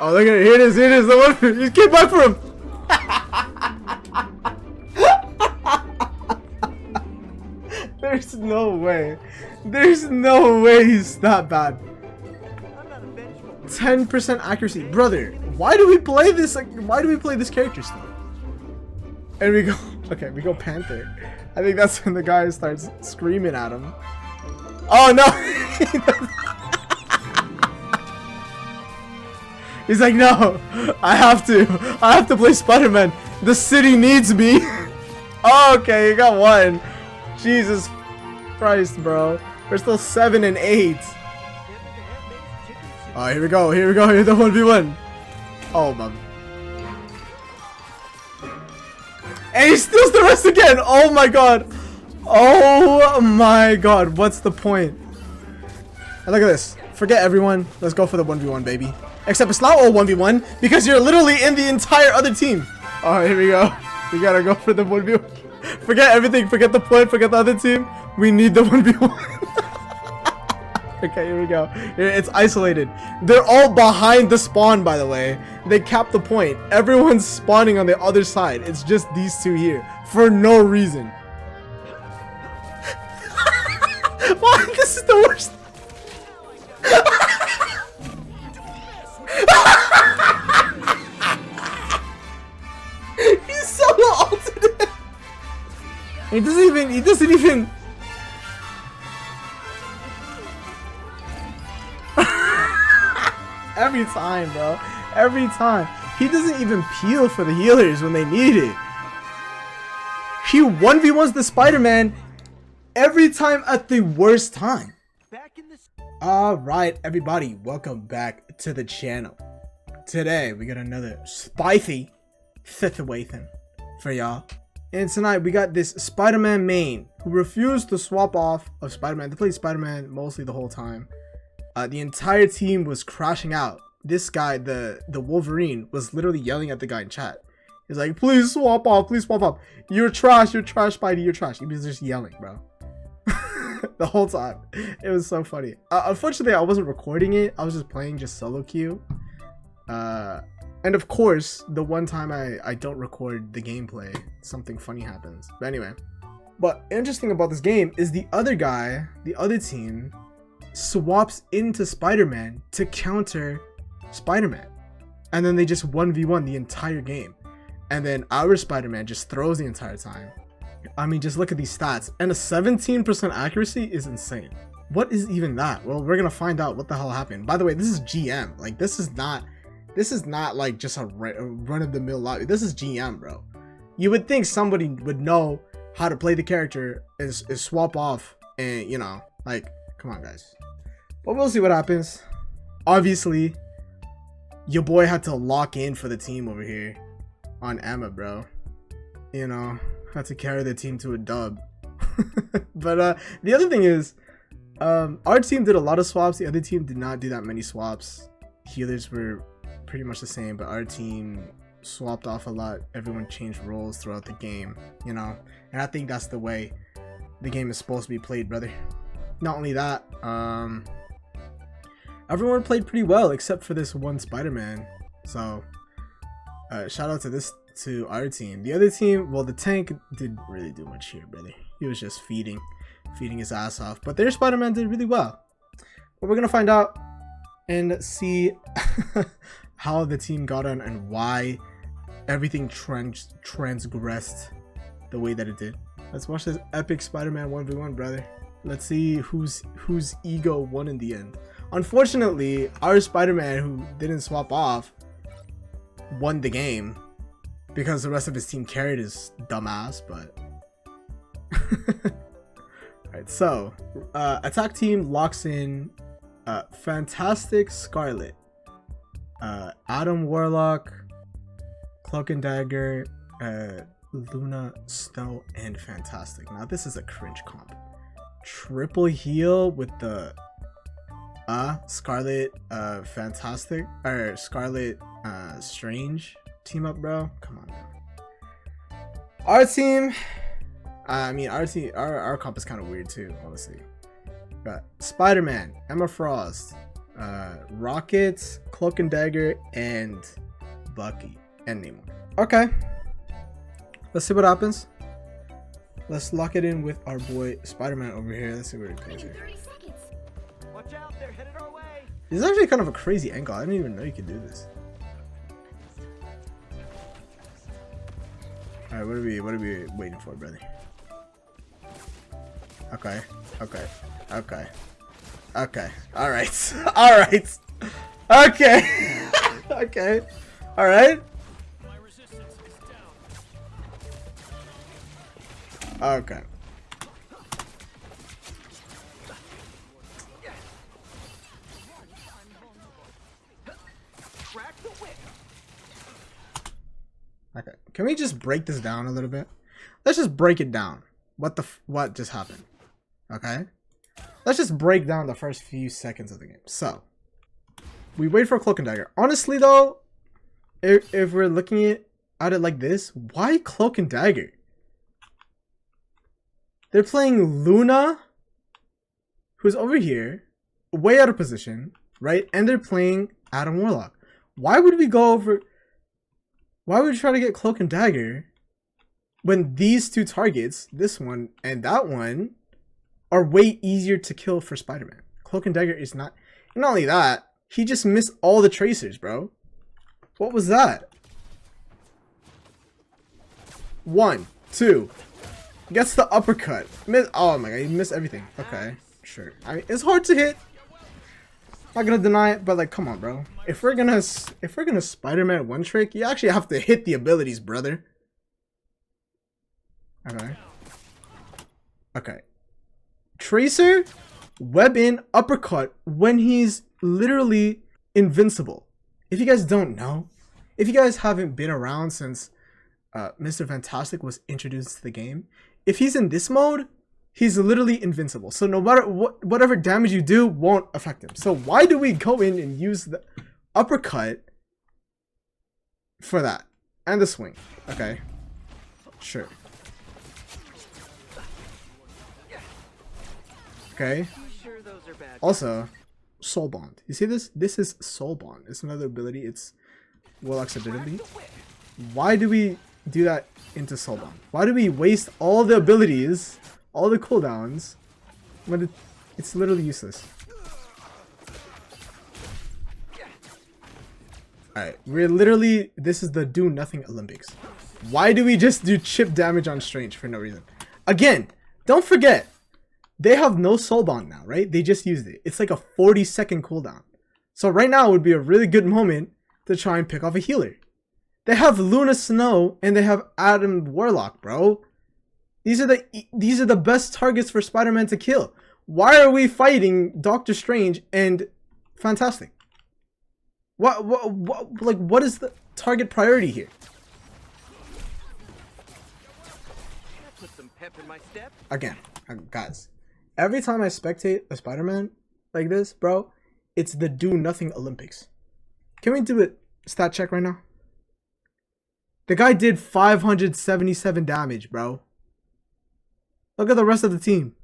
Oh, look at it. Here it is. Here it is. The one. You came back for him. There's no way. There's no way he's that bad. 10% accuracy, brother. Why do we play this? Like, why do we play this character still? And we go. Okay, we go Panther. I think that's when the guy starts screaming at him. Oh no! He's like, no, I have to play Spider-Man. The city needs me. Oh, okay, you got one. Jesus Christ, bro. We're still 7 and 8. Oh, here we go. Here we go. Here's the 1v1. Oh, man. And he steals the rest again. Oh my god. Oh my god. What's the point? And look at this. Forget everyone. Let's go for the 1v1, baby. Except it's not all 1v1 because you're literally in the entire other team. Alright, here we go. We gotta go for the 1v1. Forget everything. Forget the point. Forget the other team. We need the 1v1. Okay, here we go. Here, it's isolated. They're all behind the spawn, by the way. They capped the point. Everyone's spawning on the other side. It's just these two here. For no reason. Why? This is the worst. He's solo ulted it. He doesn't even every time, bro. Every time. He doesn't even peel for the healers when they need it. He 1v1s the Spider-Man every time at the worst time. Alright, everybody. Welcome back to the channel. Today, we got another spicy situation for y'all. And tonight, we got this Spider-Man main who refused to swap off of Spider-Man. They played Spider-Man mostly the whole time. The entire team was crashing out. This guy, the Wolverine, was literally yelling at the guy in chat. He's like, please swap off, please swap off. You're trash, Spidey, you're trash. He was just yelling, bro. The whole time. It was so funny. Unfortunately, I wasn't recording it. I was just playing just solo queue. And of course, the one time I don't record the gameplay, something funny happens. But anyway. But interesting about this game is the other guy, the other team, swaps into Spider-Man to counter Spider-Man, and then they just 1v1 the entire game, and then our Spider-Man just throws the entire time. I mean, just look at these stats, and a 17% accuracy is insane. What is even that? Well, we're gonna find out what the hell happened. By the way, this is GM. Like, this is not like just a run-of-the-mill lobby. This is GM, bro. You would think somebody would know how to play the character is swap off, and you know, like, come on, guys. But we'll see what happens. Obviously, your boy had to lock in for the team over here on Emma, bro. You know, had to carry the team to a dub. But the other thing is, our team did a lot of swaps. The other team did not do that many swaps. Healers were pretty much the same, but our team swapped off a lot. Everyone changed roles throughout the game, you know. And I think that's the way the game is supposed to be played, brother. Not only that, everyone played pretty well except for this one Spider-Man. So shout out to our team. The other team, well, the tank didn't really do much here, brother. He was just feeding his ass off. But their Spider-Man did really well. But we're gonna find out and see how the team got on and why everything transgressed the way that it did. Let's watch this epic Spider-Man 1v1, brother. Let's see whose ego won in the end. Unfortunately, our Spider-Man, who didn't swap off, won the game because the rest of his team carried his dumb ass, but alright, so attack team locks in Fantastic Scarlet, Adam Warlock, Cloak and Dagger, Luna, Snow, and Fantastic. Now this is a cringe comp. Triple heal with the Scarlet Fantastic or Scarlet Strange team up, bro. Come on, man. Our team, our comp is kind of weird too, honestly. Got Spider-Man, Emma Frost, Rockets, Cloak and Dagger, and Bucky, and Namor. Okay, let's see what happens. Let's lock it in with our boy Spider-Man over here. Let's see what he plays here. Watch out, they're headed our way. This is actually kind of a crazy angle. I didn't even know you could do this. All right, what are we waiting for, brother? Okay. All right. All right. Okay. Okay. All right. My resistance is down. Okay. Crack the whip. Okay. Can we just break this down a little bit? Let's just break it down. What just happened? Okay. Let's just break down the first few seconds of the game. So, we wait for Cloak and Dagger. Honestly, though, if we're looking at it like this, why Cloak and Dagger? They're playing Luna, who's over here, way out of position, right? And they're playing Adam Warlock. Why would we go over... Why would we try to get Cloak and Dagger when these two targets, this one and that one, are way easier to kill for Spider-Man? Cloak and Dagger is not... Not only that, he just missed all the tracers, bro. What was that? 1, 2. Gets the uppercut. Oh my god, he missed everything. Okay, sure. I mean, it's hard to hit. Not gonna deny it, but like, come on, bro. If we're gonna Spider-Man one trick, you actually have to hit the abilities, brother. Okay. Okay. Tracer, web in, uppercut when he's literally invincible. If you guys don't know, if you guys haven't been around since Mr. Fantastic was introduced to the game, if he's in this mode, he's literally invincible. So no matter whatever damage you do won't affect him. So why do we go in and use the uppercut for that? And the swing. Okay. Sure. Okay. Also, Soul Bond. You see this? This is Soul Bond. It's another ability. It's Warlock's ability. Why do we do that into Soul Bond? Why do we waste all the abilities, all the cooldowns, when it's literally useless? Alright, we're literally... This is the do nothing Olympics. Why do we just do chip damage on Strange for no reason? Again, don't forget, they have no Soul Bond now, right? They just used it. It's like a 40-second cooldown. So right now would be a really good moment to try and pick off a healer. They have Luna Snow and they have Adam Warlock, bro. These are the best targets for Spider-Man to kill. Why are we fighting Doctor Strange and Fantastic? What is the target priority here? Put some pep in my step. Again, guys, every time I spectate a Spider-Man like this, bro, it's the do nothing Olympics. Can we do a stat check right now? The guy did 577 damage, bro. Look at the rest of the team.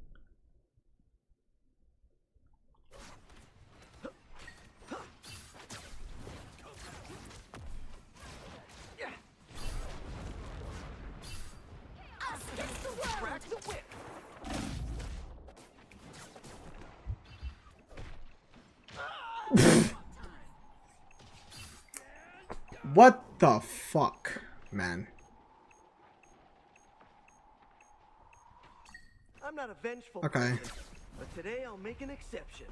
What the fuck, man? I'm not a vengeful Okay. person, but today I'll make an exception.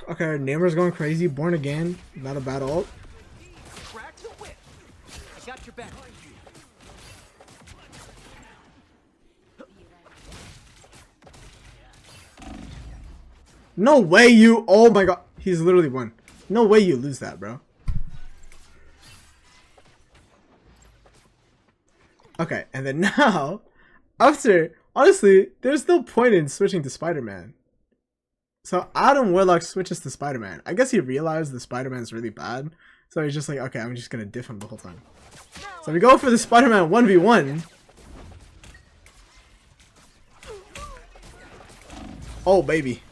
Okay, Namer's going crazy. Born again. Not a bad ult. Crack the whip. I got your back. No way you... Oh my god. He's literally won. No way you lose that, bro. Okay, and then now, after... Honestly, there's no point in switching to Spider-Man. So Adam Warlock switches to Spider-Man. I guess he realized the Spider-Man's really bad. So he's just like, okay, I'm just gonna diff him the whole time. So we go for the Spider-Man 1v1. Oh, baby.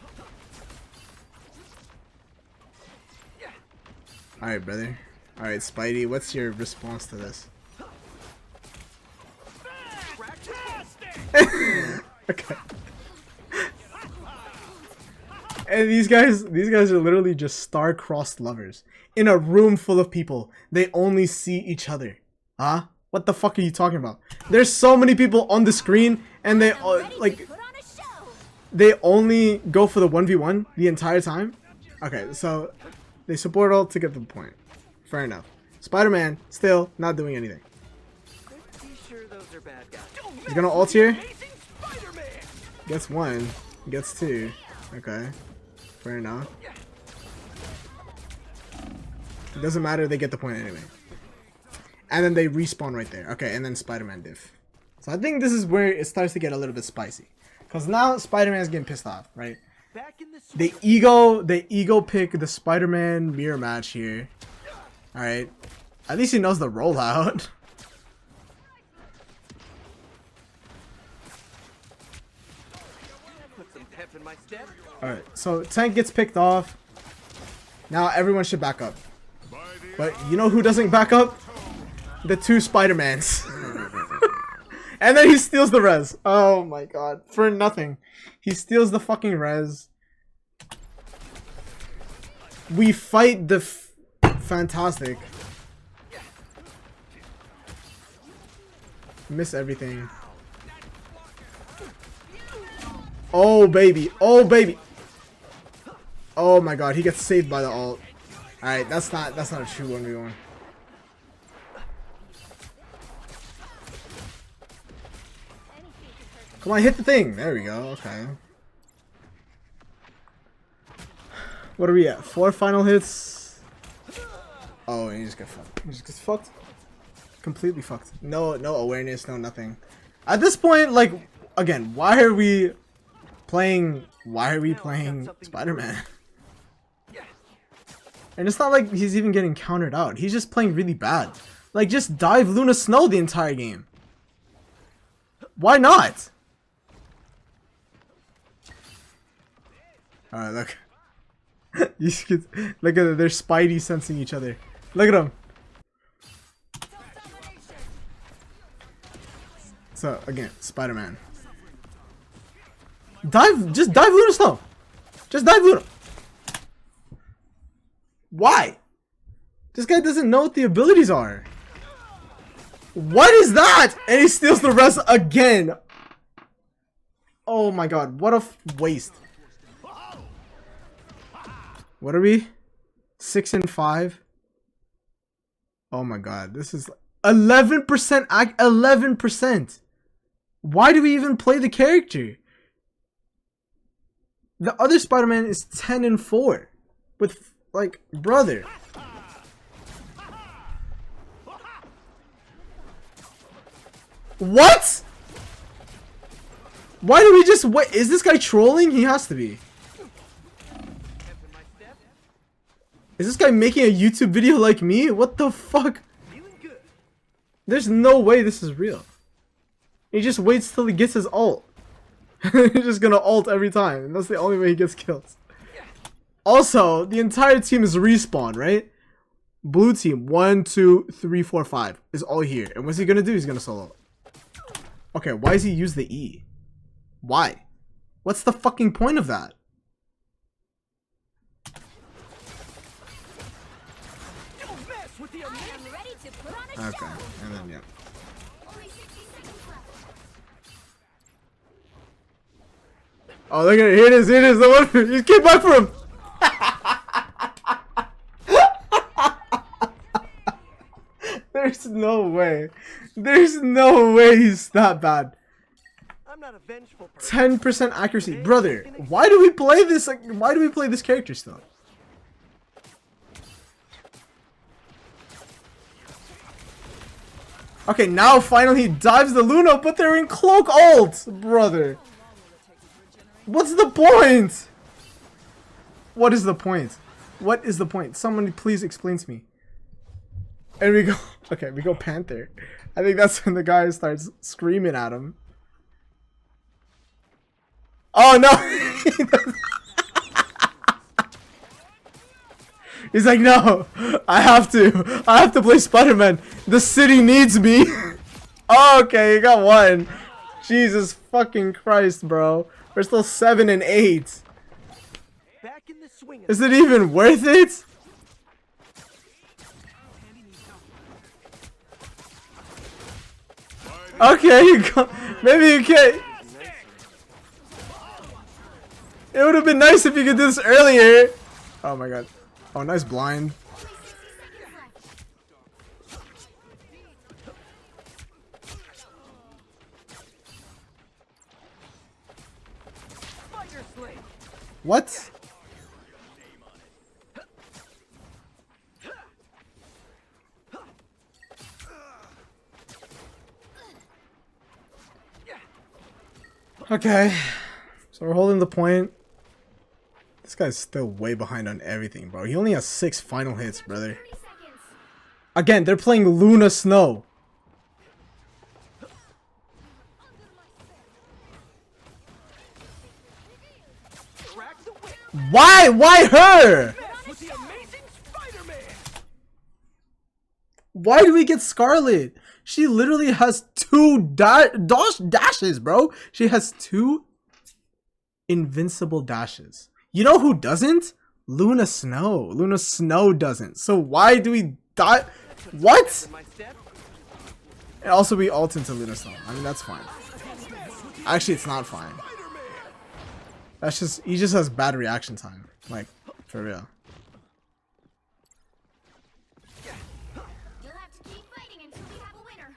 Alright, brother. Alright, Spidey, what's your response to this? Okay. And these guys are literally just star-crossed lovers. In a room full of people, they only see each other. Huh? What the fuck are you talking about? There's so many people on the screen, and they like they only go for the 1v1 the entire time. Okay, so they support all to get the point. Fair enough. Spider-Man still not doing anything. He's gonna ult here. Gets one. Gets two. Okay. Fair enough. It doesn't matter, they get the point anyway. And then they respawn right there. Okay, and then Spider-Man diff. So I think this is where it starts to get a little bit spicy. Because now Spider-Man's getting pissed off, right? They ego pick the Spider-Man mirror match here. Alright. At least he knows the rollout. Alright, so Tank gets picked off. Now everyone should back up. But you know who doesn't back up? The two Spider-Mans. And then he steals the res. Oh my god. For nothing. He steals the fucking res. We fight the fantastic. Miss everything. Oh baby. Oh baby. Oh my god. He gets saved by the ult. Alright, that's not a true 1v1. Come on, hit the thing. There we go. Okay. What are we at? 4 final hits. Oh, and he just got fucked. He just gets fucked. Completely fucked. No awareness, no nothing. At this point, like, again, why are we playing Spider-Man? And it's not like he's even getting countered out. He's just playing really bad. Like, just dive Luna Snow the entire game. Why not? Alright, look. Look at it. They're Spidey sensing each other. Look at them. So, again, Spider-Man. Just dive Luna Snow. Just dive Luna. Why? This guy doesn't know what the abilities are. What is that? And he steals the rest again. Oh my god, what a waste. What are we? 6 and 5. Oh my god, this is 11%. 11%. Why do we even play the character? The other Spider-Man is 10 and 4. With, like, brother. What? Why do we just wait? Is this guy trolling? He has to be. Is this guy making a YouTube video like me? What the fuck? There's no way this is real. He just waits till he gets his ult. He's just gonna ult every time. And that's the only way he gets kills. Also, the entire team is respawn, right? Blue team, 1, 2, 3, 4, 5 is all here. And what's he gonna do? He's gonna solo. Okay, why does he use the E? Why? What's the fucking point of that? Okay, and then yeah. Oh, look at it. Here it is. Here it is. The one. He came back for him. There's no way. There's no way he's that bad. 10% accuracy, brother. Why do we play this? Like, why do we play this character still? Okay, now finally he dives the Luna, but they're in cloak ult, brother. What's the point? What is the point? What is the point? Someone please explain to me. And we go, okay, we go Panther. I think that's when the guy starts screaming at him. Oh no, He's like, no, I have to play Spider-Man. The city needs me. Oh, okay, you got one. Jesus fucking Christ, bro. We're still 7 and 8. Back in the swing. Is it even worth it? Okay, maybe you can't. It would have been nice if you could do this earlier. Oh my god. Oh, nice blind. What? Okay. So we're holding the point. This guy's still way behind on everything, bro. He only has 6 final hits, brother. Again, they're playing Luna Snow. Why? Why her? Why do we get Scarlet? She literally has 2 dashes, bro. She has 2 invincible dashes. You know who doesn't? Luna Snow. Luna Snow doesn't. So why do we die? What? And also we ult into Luna Snow. I mean, that's fine. Actually, it's not fine. That's just, he just has bad reaction time. Like, for real. You'll have to keep fighting until we have a winner.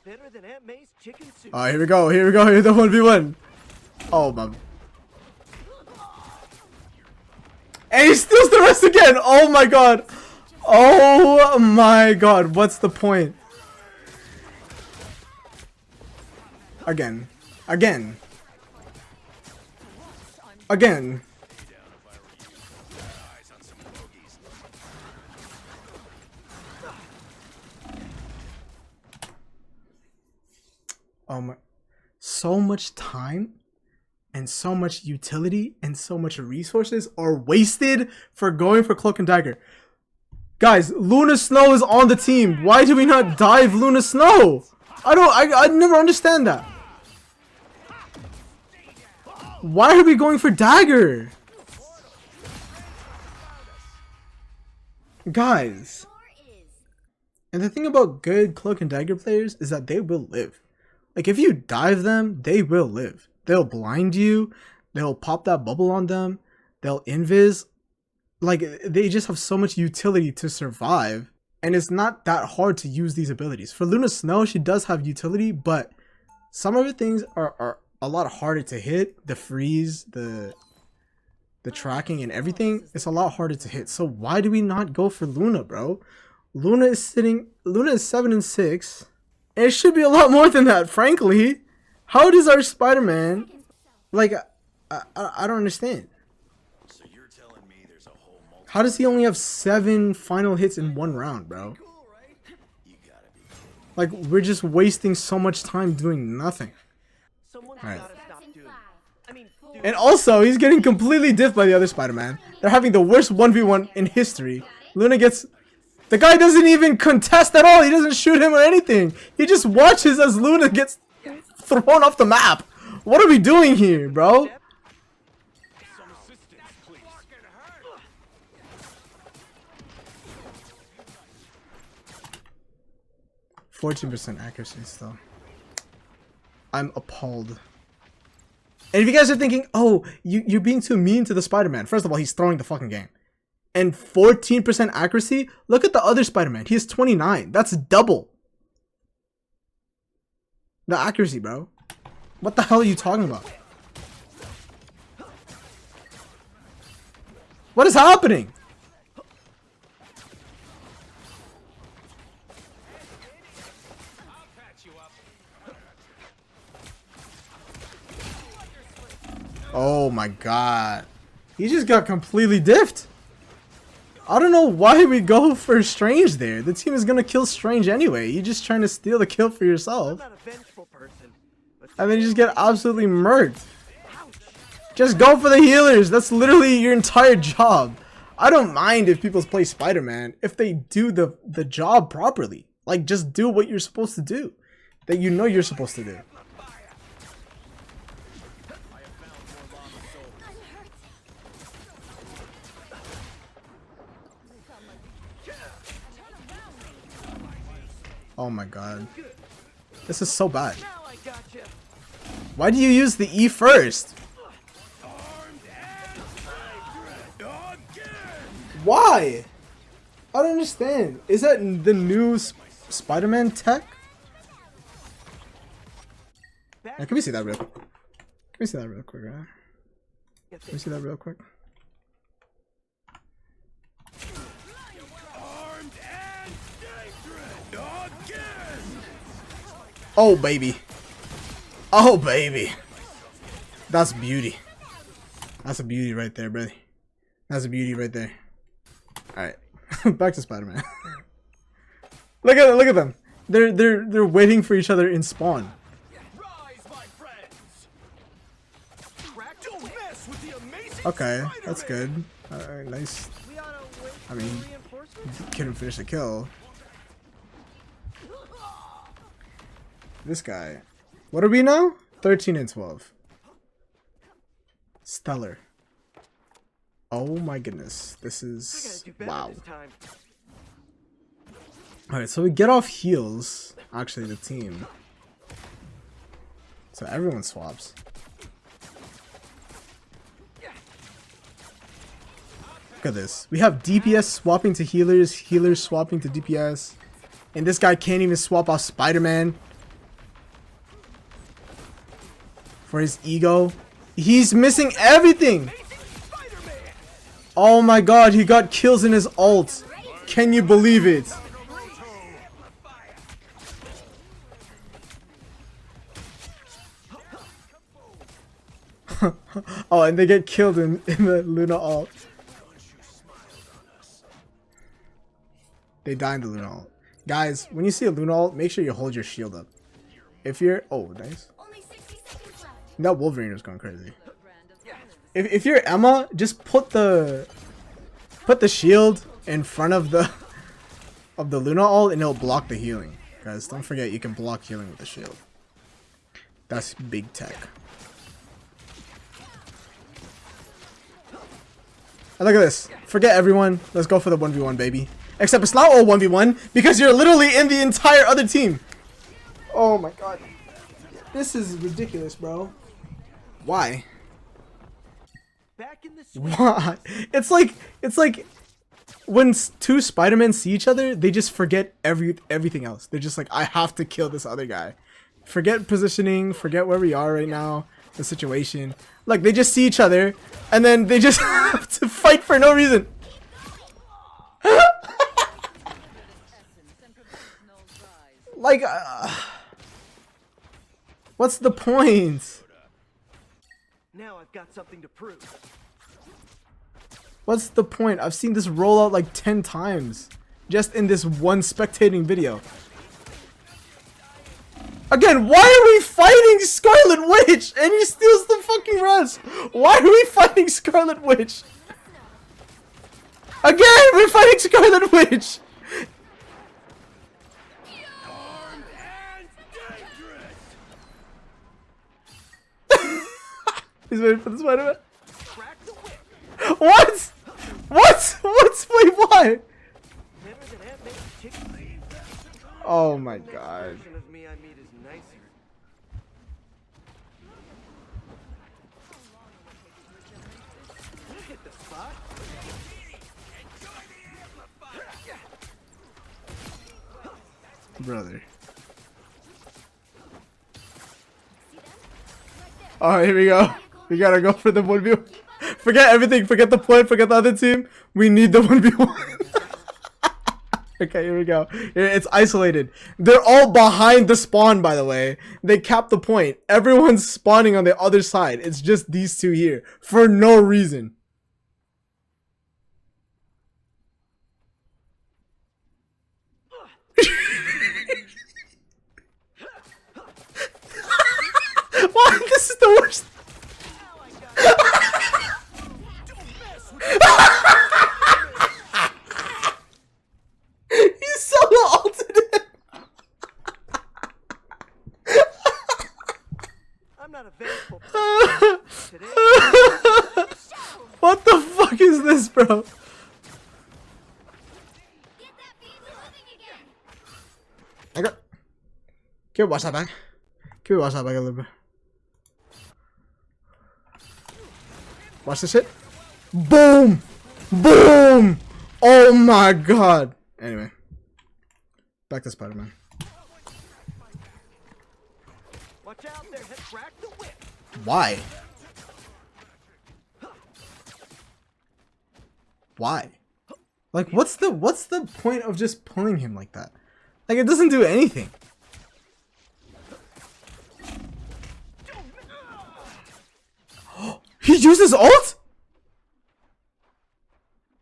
Better than Aunt May's chicken soup. Alright, here we go. Here we go. Here's the 1v1. Oh, man. And he steals the rest again. Oh my god. Oh my god. What's the point? Again. Again. Again. So much time and so much utility and so much resources are wasted for going for Cloak and Dagger. Guys, Luna Snow is on the team. Why do we not dive Luna Snow? I never understand that. Why are we going for Dagger? Guys. And the thing about good Cloak and Dagger players is that they will live. Like, if you dive them, they will live. They'll blind you. They'll pop that bubble on them. They'll invis. Like, they just have so much utility to survive. And it's not that hard to use these abilities. For Luna Snow, she does have utility, but some of the things are a lot harder to hit. The freeze, the tracking and everything, it's a lot harder to hit. So why do we not go for Luna, bro? Luna is 7 and 6. And it should be a lot more than that, frankly. How does our Spider-Man, like, I don't understand. So you're telling me there's a whole How does he only have 7 final hits in 1 round, bro? You gotta be. Like, we're just wasting so much time doing nothing. Someone's Alright. gotta stop doing that. I mean, dude, And also, he's getting completely diffed by the other Spider-Man. They're having the worst 1v1 in history. Luna gets... The guy doesn't even contest at all. He doesn't shoot him or anything. He just watches as Luna gets thrown off the map. What are we doing here, bro? Some assistance, please. 14% accuracy still. I'm appalled. And if you guys are thinking, oh, you're being too mean to the Spider-Man. First of all, he's throwing the fucking game. And 14% accuracy? Look at the other Spider-Man. He has 29. That's double the accuracy, bro. What the hell are you talking about? What is happening? Oh my god. He just got completely diffed. I don't know why we go for Strange there. The team is gonna kill Strange anyway. You're just trying to steal the kill for I'm yourself. not a vengeful person. But And then you just get absolutely murked. Just go for the healers. That's literally your entire job. I don't mind if people play Spider-Man if they do the job properly. Like, just do what you're supposed to do. That you know you're supposed to do. Oh my god. This is so bad. now I gotcha. Why do you use the E first? Why? I don't understand. Is that the new Spider-Man tech? Yeah, can we see that real quick? Can we see that real quick, right? Can we see that real quick? Oh baby. Oh baby. That's beauty. That's a beauty right there, brother. That's a beauty right there. Alright. Back to Spider-Man. Look at them. They're waiting for each other in spawn. Rise, my friends. Don't mess with the amazing Okay, that's Spider-Man. good. Alright, nice. We ought to wait I mean, for reinforcements. couldn't finish the kill. This guy. What are we now? 13 and 12. Stellar. Oh my goodness. This I gotta is do better wow. this time. Alright, so we get off heals. Actually, the team. So everyone swaps. Look at this. We have DPS swapping to healers, healers swapping to DPS. And this guy can't even swap out Spider-Man. For his ego. He's missing everything! Oh my god, he got kills in his ult. Can you believe it? Oh, and they get killed in the Luna ult. They die in the Luna ult. Guys, when you see a Luna ult, make sure you hold your shield up. If you're... Oh, nice. Only 60 seconds left. That Wolverine was going crazy. If you're Emma, just put the shield in front of the Luna ult and it'll block the healing. Guys, don't forget you can block healing with the shield. That's big tech. And look at this. Forget everyone. Let's go for the 1v1, baby. Except it's not all 1v1 because you're literally in the entire other team. Oh my god. This is ridiculous, bro. Why? Back in the swing. Why? It's like when two Spider-Men see each other, they just forget everything else. They're just like, I have to kill this other guy. Forget positioning, forget where we are right now, the situation. Like, they just see each other, and then they just have to fight for no reason. Like, what's the point? Now I've got something to prove. What's the point? I've seen this roll out like 10 times. Just in this one spectating video. Again, why are we fighting Scarlet Witch? And he steals the fucking rest. Why are we fighting Scarlet Witch? Again, we're fighting Scarlet Witch. Armed and dangerous. He's waiting for the Spider-Man. Crack the whip. What? What? What? Wait, why? Remember that Aunt May's chicken? Oh my Next god. version of me I meet is nicer. Hit the spot. Brother. Oh, here we go. We gotta go for the 1v1. Forget everything. Forget the point. Forget the other team. We need the 1v1. Okay, here we go. Here, it's isolated. They're all behind the spawn, by the way. They capped the point. Everyone's spawning on the other side. It's just these two here. For no reason. I'm not a vengeful person. Today, What the fuck is this, bro? Get that vehicle moving again. I got. Can we watch that back? Can we watch that back a little bit? Watch this shit. Boom! Boom! Oh my god. Anyway. Back to Spider-Man. watch out there. Crack the whip. Why? Why? Like, what's the point of just pulling him like that? Like, it doesn't do anything. He uses ult?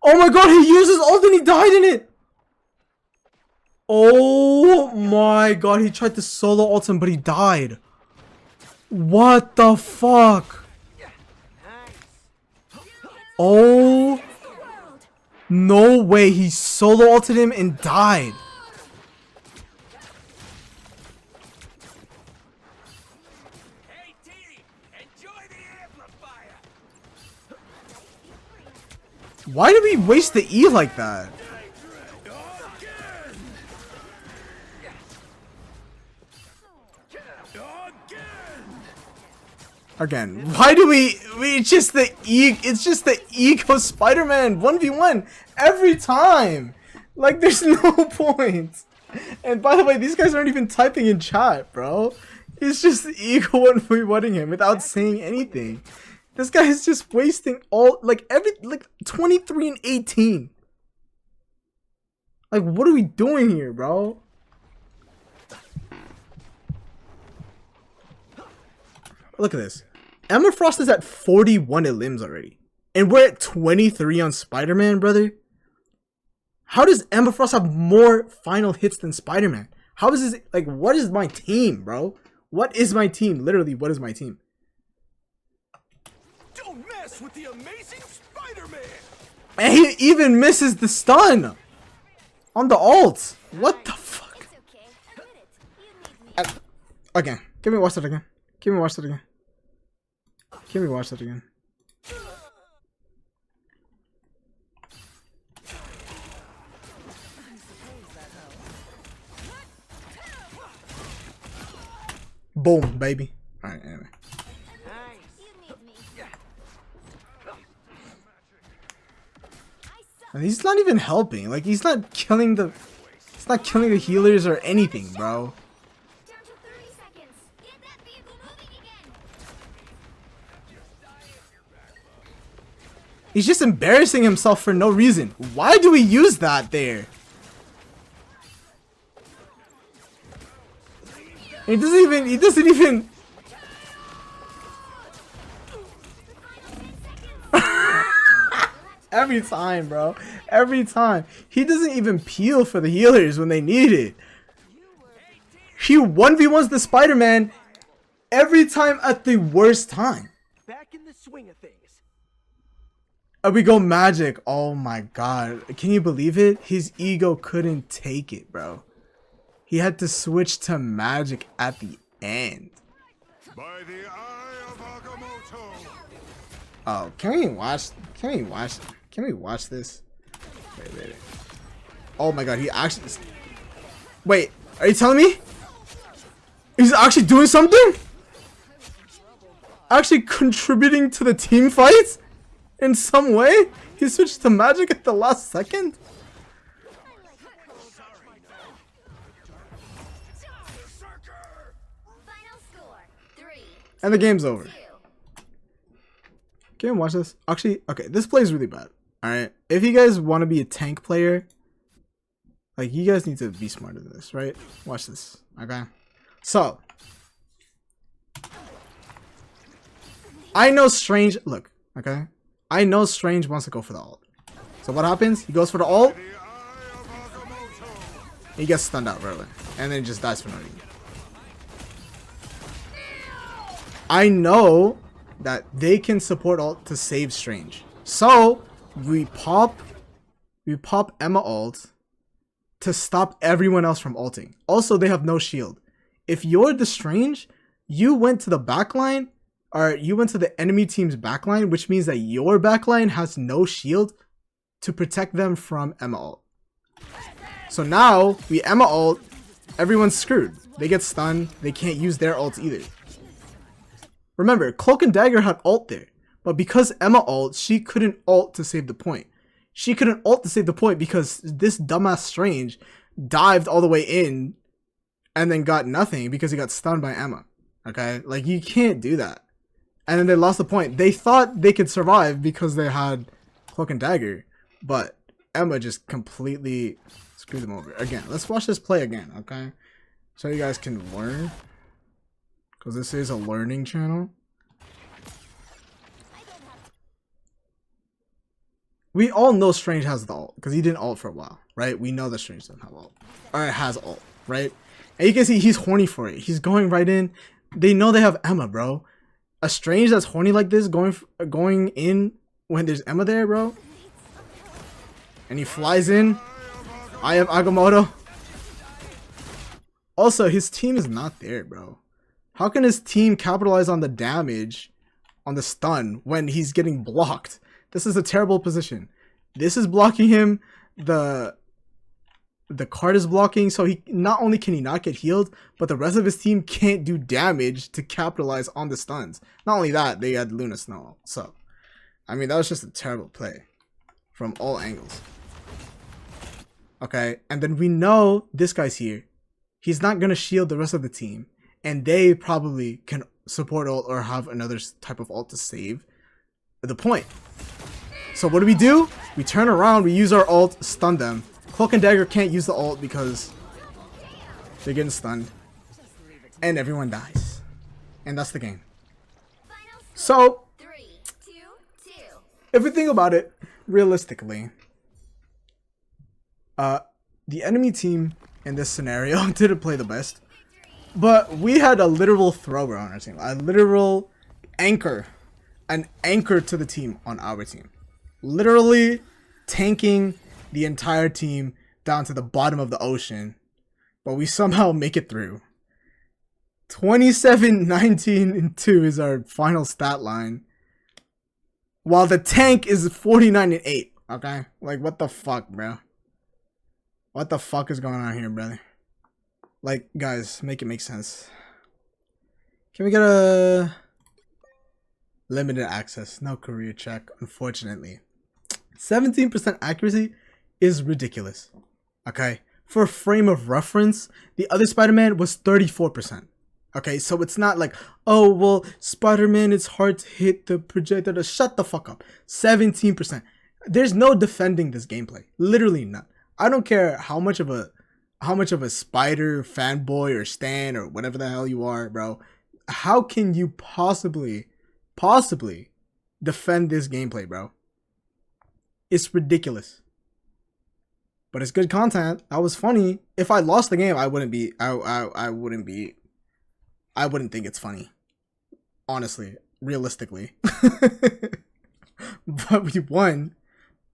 Oh my god, he uses ult and he died in it! Oh my god, he tried to solo ult him, but he died. What the fuck? Oh, no way, he solo ulted him and died. Hey team, enjoy the amplifier. Why did we waste the E like that? Again, why do it's just the ego Spider-Man 1v1 every time. Like, there's no point. And by the way, these guys aren't even typing in chat, bro. It's just ego 1v1ing him without saying anything. This guy is just wasting all, like 23 and 18. Like, what are we doing here, bro? Look at this. Emma Frost is at 41 elims already. And we're at 23 on Spider-Man, brother. How does Emma Frost have more final hits than Spider-Man? How is this, like, what is my team, bro? What is my team? Literally, what is my team? Don't mess with the amazing Spider-Man. And he even misses the stun on the ult. What the fuck? It's okay. Admit it. You need me. Again, can we watch that again? Can we watch that again? Can we watch that again? Boom, baby. Alright, anyway. You need me. And he's not even helping. Like, he's not killing the healers or anything, bro. Down to 30 seconds. Get that vehicle moving again. He's just embarrassing himself for no reason. Why do we use that there? He doesn't even every time, bro. Every time. He doesn't even peel for the healers when they need it. He 1v1s the Spider-Man every time at the worst time. Back in the swing of things. We go magic. Oh my god. Can you believe it? His ego couldn't take it, bro. He had to switch to magic at the end. By the eye of Agamotto. Oh, can we watch this? Wait. Oh my god, he actually... Wait, are you telling me? He's actually doing something? Actually contributing to the team fight? In some way? He switched to magic at the last second? Final score. 3. And the game's over. 2. Can we watch this? Actually, okay, this plays really bad. Alright, if you guys want to be a tank player, like, you guys need to be smarter than this, right? Watch this, okay? So, I know Strange, look, okay? I know Strange wants to go for the ult. So what happens? He goes for the ult, The eye of Agamotto. he gets stunned out right away, and then just dies for no reason. I know that they can support ult to save Strange. So, we pop Emma ult to stop everyone else from ulting. Also, they have no shield. If you're the Strange, you went to the back line, or you went to the enemy team's back line, which means that your back line has no shield to protect them from Emma ult. So now we Emma ult, everyone's screwed. They get stunned, they can't use their ults either. Remember, Cloak and Dagger had ult there, but because Emma ult, she couldn't ult to save the point. She couldn't ult to save the point because this dumbass Strange dived all the way in and then got nothing because he got stunned by Emma. Okay, like you can't do that. And then they lost the point. They thought they could survive because they had Cloak and Dagger, but Emma just completely screwed them over. Again, let's watch this play again, okay? So you guys can learn, because this is a learning channel. We all know Strange has the ult, because he didn't ult for a while, right? We know that Strange doesn't have ult, or has ult, right? And you can see he's horny for it. He's going right in. They know they have Emma, bro. A Strange that's horny like this, going in when there's Emma there, bro. And he flies in. I am Agamotto. Also, his team is not there, bro. How can his team capitalize on the damage, on the stun, when he's getting blocked? This is a terrible position. This is blocking him. The card is blocking, so he not only can he not get healed, but the rest of his team can't do damage to capitalize on the stuns. Not only that, they had Luna Snow. So, I mean, that was just a terrible play from all angles. Okay, and then we know this guy's here. He's not gonna shield the rest of the team, and they probably can support ult or have another type of ult to save the point. So what do? We turn around, we use our ult, stun them. Cloak and Dagger can't use the ult because they're getting stunned, and everyone dies, and that's the game. So if we think about it realistically, the enemy team in this scenario didn't play the best, but we had a literal thrower on our team, a literal anchor, an anchor to the team on our team, literally tanking the entire team down to the bottom of the ocean, but we somehow make it through. 27, 19, and 2 is our final stat line, while the tank is 49 and 8. Okay, like what the fuck, bro? What the fuck is going on here, brother? Like, guys, make it make sense. Can we get a limited access? No career check, unfortunately. 17% accuracy is ridiculous. Okay, for a frame of reference, the other Spider-Man was 34%. Okay, so it's not like, oh, well, Spider-Man, it's hard to hit the projector. Shut the fuck up. 17%. There's no defending this gameplay. Literally none. I don't care how much of a Spider fanboy or stan or whatever the hell you are, bro. How can you possibly defend this gameplay, bro? It's ridiculous. But it's good content. That was funny. If I lost the game, I wouldn't think it's funny. Honestly, realistically. But we won.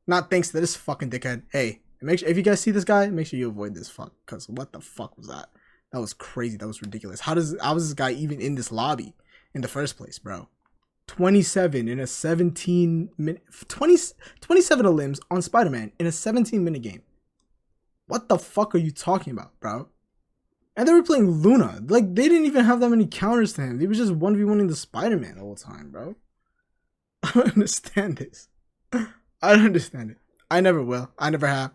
Not thanks to this fucking dickhead. Hey, make sure if you guys see this guy, make sure you avoid this fuck. Cause what the fuck was that? That was crazy. That was ridiculous. How was this guy even in this lobby in the first place, bro? 27 in a 17-minute 27 limbs on Spider-Man in a 17-minute game. What the fuck are you talking about, bro? And they were playing Luna. Like, they didn't even have that many counters to him. They were just 1v1ing the Spider-Man the whole time, bro. I don't understand this. I don't understand it. I never will. I never have.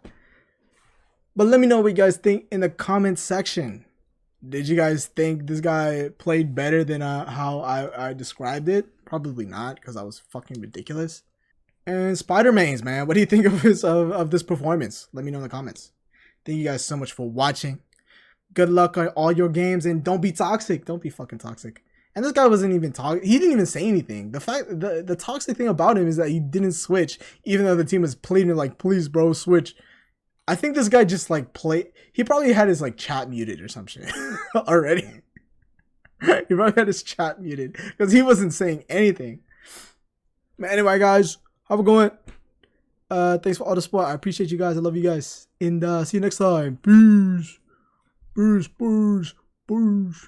But let me know what you guys think in the comment section. Did you guys think this guy played better than how I described it? Probably not, because I was fucking ridiculous. And Spider-Mans, man. What do you think of this performance? Let me know in the comments. Thank you guys so much for watching. Good luck on all your games, and don't be toxic. Don't be fucking toxic. And this guy wasn't even talking. He didn't even say anything. The toxic thing about him is that he didn't switch, even though the team was pleading like, please, bro, switch. I think this guy just like he probably had his like chat muted or some shit already. He probably had his chat muted because he wasn't saying anything. But anyway, guys, have a good one. Thanks for all the support. I appreciate you guys. I love you guys. And see you next time. Peace. Peace. Peace. Peace.